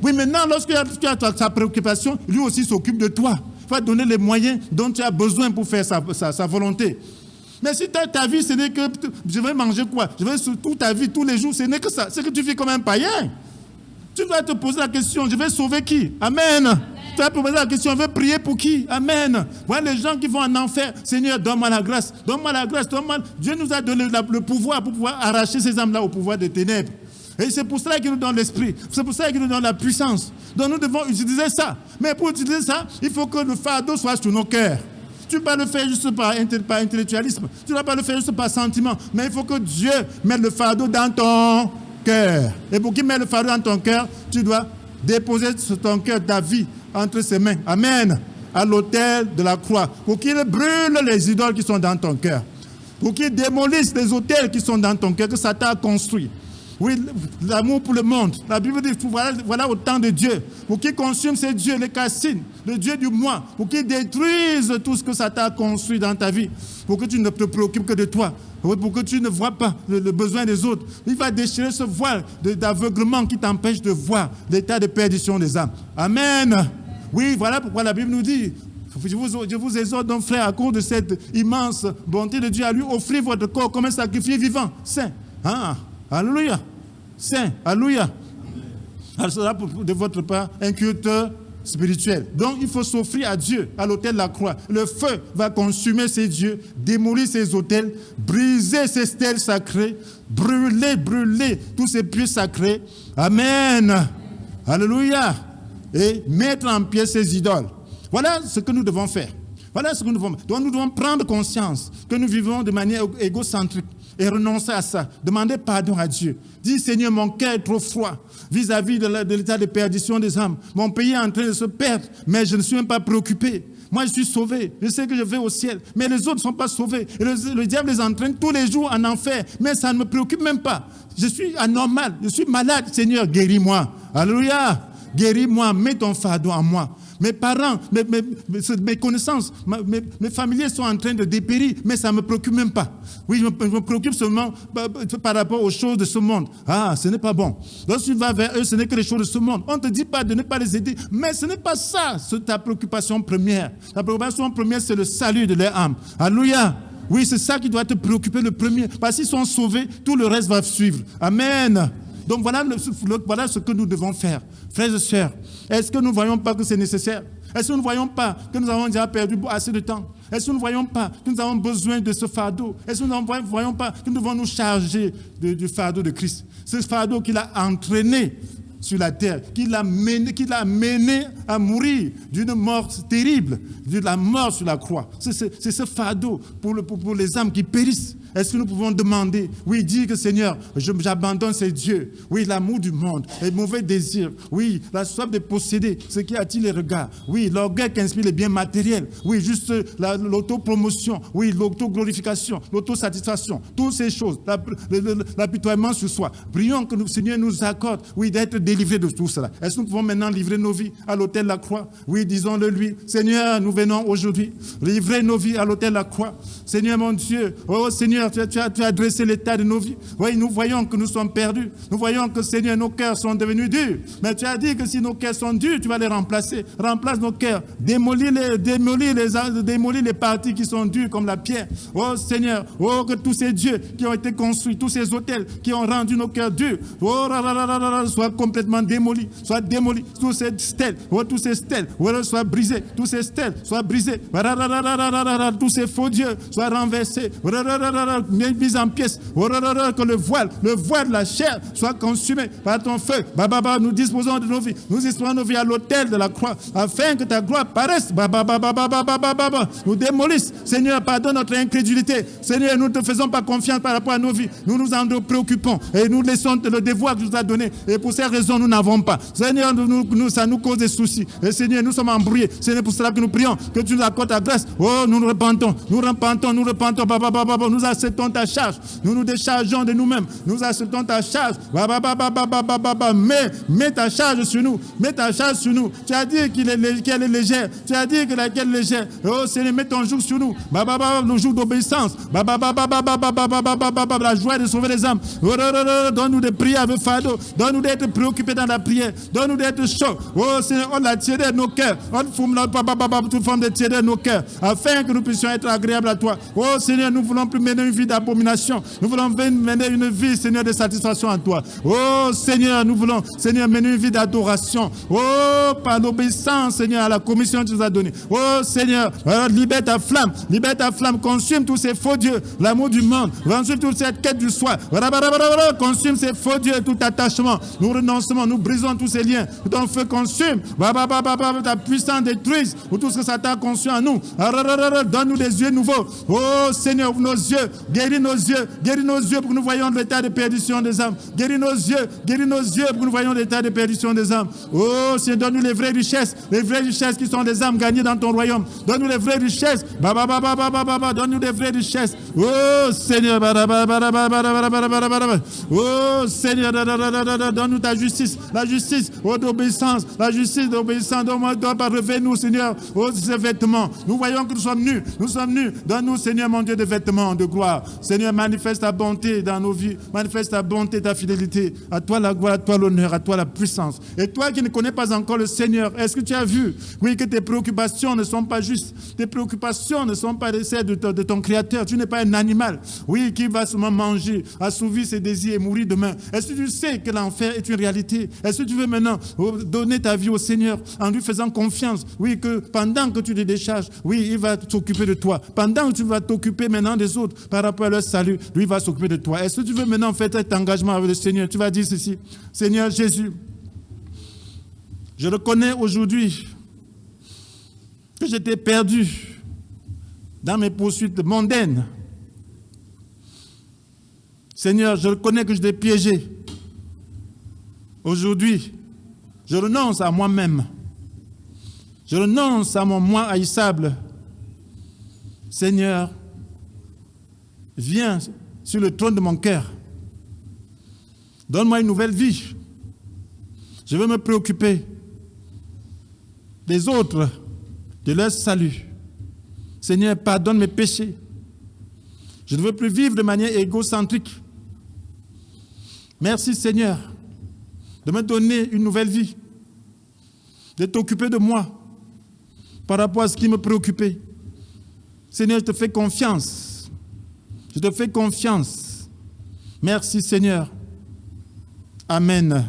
Oui, maintenant, lorsque tu as sa préoccupation, lui aussi s'occupe de toi. Il va donner les moyens dont tu as besoin pour faire sa volonté. Mais si ta vie, ce n'est que je vais manger quoi? Je vais toute ta vie, tous les jours, ce n'est que ça. C'est que tu vis comme un païen. Tu dois te poser la question, je vais sauver qui? Amen. Tu vas te poser la question, je vais prier pour qui? Amen. Voilà les gens qui vont en enfer. Seigneur, donne-moi la grâce. Donne-moi la grâce. Dieu nous a donné le pouvoir pour pouvoir arracher ces âmes-là au pouvoir des ténèbres. Et c'est pour cela qu'il nous donne l'esprit. C'est pour cela qu'il nous donne la puissance. Donc nous devons utiliser ça. Mais pour utiliser ça, il faut que le fardeau soit sur nos cœurs. Tu ne peux pas le faire juste par intellectualisme. Tu ne vas pas le faire juste par sentiment. Mais il faut que Dieu mette le fardeau dans ton cœur. Et pour qu'il mette le fardeau dans ton cœur, tu dois déposer sur ton cœur ta vie entre ses mains. Amen. À l'autel de la croix. Pour qu'il brûle les idoles qui sont dans ton cœur. Pour qu'il démolisse les autels qui sont dans ton cœur, que Satan a construit. Oui, l'amour pour le monde. La Bible dit, voilà autant de Dieu. Pour qu'il consume ces dieux, les cassines, le Dieu du moi. Pour qu'il détruise tout ce que Satan a construit dans ta vie. Pour que tu ne te préoccupes que de toi. Pour que tu ne vois pas le besoin des autres. Il va déchirer ce voile d'aveuglement qui t'empêche de voir l'état de perdition des âmes. Amen. Oui, voilà pourquoi la Bible nous dit, je vous exhorte donc, frère, à cause de cette immense bonté de Dieu, à lui offrir votre corps comme un sacrifice vivant, saint. Ah, alléluia. Saint, alléluia. Alors, ce sera de votre part un culte spirituel. Donc, il faut s'offrir à Dieu, à l'autel de la croix. Le feu va consumer ces dieux, démolir ces autels, briser ces stèles sacrées, brûler tous ces pieux sacrés. Amen. Alléluia. Et mettre en pied ces idoles. Voilà ce que nous devons faire. Voilà ce que nous devons faire. Donc, nous devons prendre conscience que nous vivons de manière égocentrique. Et renoncer à ça. Demander pardon à Dieu. Dis, Seigneur, mon cœur est trop froid vis-à-vis de l'état de perdition des âmes. Mon pays est en train de se perdre, mais je ne suis même pas préoccupé. Moi, je suis sauvé. Je sais que je vais au ciel. Mais les autres ne sont pas sauvés. Et le diable les entraîne tous les jours en enfer. Mais ça ne me préoccupe même pas. Je suis anormal. Je suis malade. Seigneur, guéris-moi. Alléluia. Guéris-moi. Mets ton fardeau en moi. Mes parents, mes connaissances, mes familiers sont en train de dépérir, mais ça ne me préoccupe même pas. Oui, je me préoccupe seulement par rapport aux choses de ce monde. Ah, ce n'est pas bon. Lorsque tu vas vers eux, ce n'est que les choses de ce monde. On ne te dit pas de ne pas les aider, mais ce n'est pas ça, c'est ta préoccupation première. Ta préoccupation première, c'est le salut de leur âme. Alléluia. Oui, c'est ça qui doit te préoccuper le premier. Parce qu'ils sont sauvés, tout le reste va suivre. Amen. Donc voilà ce que nous devons faire. Frères et sœurs, est-ce que nous ne voyons pas que c'est nécessaire? Est-ce que nous ne voyons pas que nous avons déjà perdu assez de temps? Est-ce que nous ne voyons pas que nous avons besoin de ce fardeau? Est-ce que nous ne voyons pas que nous devons nous charger du fardeau de Christ? Ce fardeau qu'il a entraîné sur la terre, qu'il a mené à mourir d'une mort terrible, de la mort sur la croix. C'est ce fardeau pour les âmes qui périssent. Est-ce que nous pouvons demander, oui, dire que Seigneur, j'abandonne ces dieux, oui, l'amour du monde, les mauvais désirs, oui, la soif de posséder, ce qui attire les regards, oui, l'orgueil qui inspire les biens matériels, oui, juste l'autopromotion, oui, l'autoglorification, l'autosatisfaction, toutes ces choses, l'apitoiement sur soi. Prions que le Seigneur nous accorde, oui, d'être délivrés de tout cela. Est-ce que nous pouvons maintenant livrer nos vies à l'autel de la croix? Oui, disons-le lui. Seigneur, nous venons aujourd'hui livrer nos vies à l'autel de la croix. Seigneur mon Dieu, oh Seigneur, tu as dressé l'état de nos vies. Oui, nous voyons que nous sommes perdus. Nous voyons que, Seigneur, nos cœurs sont devenus durs. Mais tu as dit que si nos cœurs sont durs, tu vas les remplacer. Remplace nos cœurs. Démolis les parties qui sont dures comme la pierre. Oh Seigneur, oh que tous ces dieux qui ont été construits, tous ces hôtels qui ont rendu nos cœurs durs, oh soient complètement démolis. Soient démolis. Tous ces stèles, soient brisés. Tous ces stèles soient brisés. Tous ces faux dieux soient renversés. Mis en pièces, que le voile de la chair soit consumé par ton feu. Nous disposons de nos vies, à l'autel de la croix, afin que ta gloire paraisse. Nous démolisse. Seigneur, pardonne notre incrédulité. Seigneur, nous ne te faisons pas confiance par rapport à nos vies. Nous nous en préoccupons et nous laissons le devoir que tu nous as donné. Et pour ces raisons, nous n'avons pas. Seigneur, ça nous cause des soucis. Et Seigneur, nous sommes embrouillés. C'est pour cela que nous prions que tu nous accordes ta grâce. Oh, nous repentons. Nous acceptons ta charge. Nous nous déchargeons de nous-mêmes. Nous acceptons ta charge. Mets ta charge sur nous. Mets ta charge sur nous. Tu as dit qu'elle est légère. Tu as dit qu'elle est légère. Oh Seigneur, mets ton joug sur nous. Le joug d'obéissance. La joie de sauver les âmes. Donne-nous de prier avec fardeau. Donne-nous d'être préoccupés dans la prière. Donne-nous d'être chauds. Oh Seigneur, on l'a tiré de nos cœurs. On fume toute forme de tirer de nos cœurs. Afin que nous puissions être agréables à toi. Oh Seigneur, nous ne voulons plus mener une vie d'abomination. Nous voulons mener une vie, Seigneur, de satisfaction en toi. Oh Seigneur, nous voulons, Seigneur, mener une vie d'adoration. Oh, par l'obéissance, Seigneur, à la commission que tu nous as donnée. Oh Seigneur, libère ta flamme, consume tous ces faux dieux, l'amour du monde, consume toute cette quête du soi. Consume ces faux dieux, tout attachement. Nous renonçons, nous brisons tous ces liens. Ton feu consume. Ta puissance détruise tout ce que Satan a conçu en nous. Donne-nous des yeux nouveaux. Oh Seigneur, ouvre nos yeux, guéris nos yeux pour que nous voyions l'état de perdition des âmes. Guéris nos yeux pour que nous voyions l'état de perdition des âmes. Oh Seigneur, donne-nous les vraies richesses qui sont des âmes gagnées dans ton royaume. Donne-nous les vraies richesses. Donne-nous des vraies richesses. Oh Seigneur, oh Seigneur, donne-nous ta justice, la justice d'obéissance, donne-moi pas relever nous, Seigneur, oh ces vêtements. Nous voyons que nous sommes nus. Donne-nous, Seigneur, mon Dieu, des vêtements de gloire. Seigneur, manifeste ta bonté dans nos vies, manifeste ta bonté, ta fidélité. À toi la gloire, à toi l'honneur, à toi la puissance. Et toi qui ne connais pas encore le Seigneur, est-ce que tu as vu, oui, que tes préoccupations ne sont pas justes, tes préoccupations ne sont pas celles de ton Créateur. Tu n'es pas un animal, oui, qui va seulement manger, assouvir ses désirs et mourir demain. Est-ce que tu sais que l'enfer est une réalité? Est-ce que tu veux maintenant donner ta vie au Seigneur en lui faisant confiance? Oui, que pendant que tu te décharges, oui, il va s'occuper de toi. Pendant que tu vas t'occuper maintenant des autres par rapport à leur salut, lui va s'occuper de toi. Est-ce que tu veux maintenant faire cet engagement avec le Seigneur? Tu vas dire ceci: Seigneur Jésus, je reconnais aujourd'hui que j'étais perdu dans mes poursuites mondaines. Seigneur, je reconnais que je t'ai piégé. Aujourd'hui, je renonce à moi-même. Je renonce à mon moi haïssable. Seigneur, viens sur le trône de mon cœur. Donne-moi une nouvelle vie. Je veux me préoccuper des autres, de leur salut. Seigneur, pardonne mes péchés. Je ne veux plus vivre de manière égocentrique. Merci, Seigneur, de me donner une nouvelle vie, de t'occuper de moi par rapport à ce qui me préoccupait. Seigneur, je te fais confiance. Je te fais confiance. Merci, Seigneur. Amen.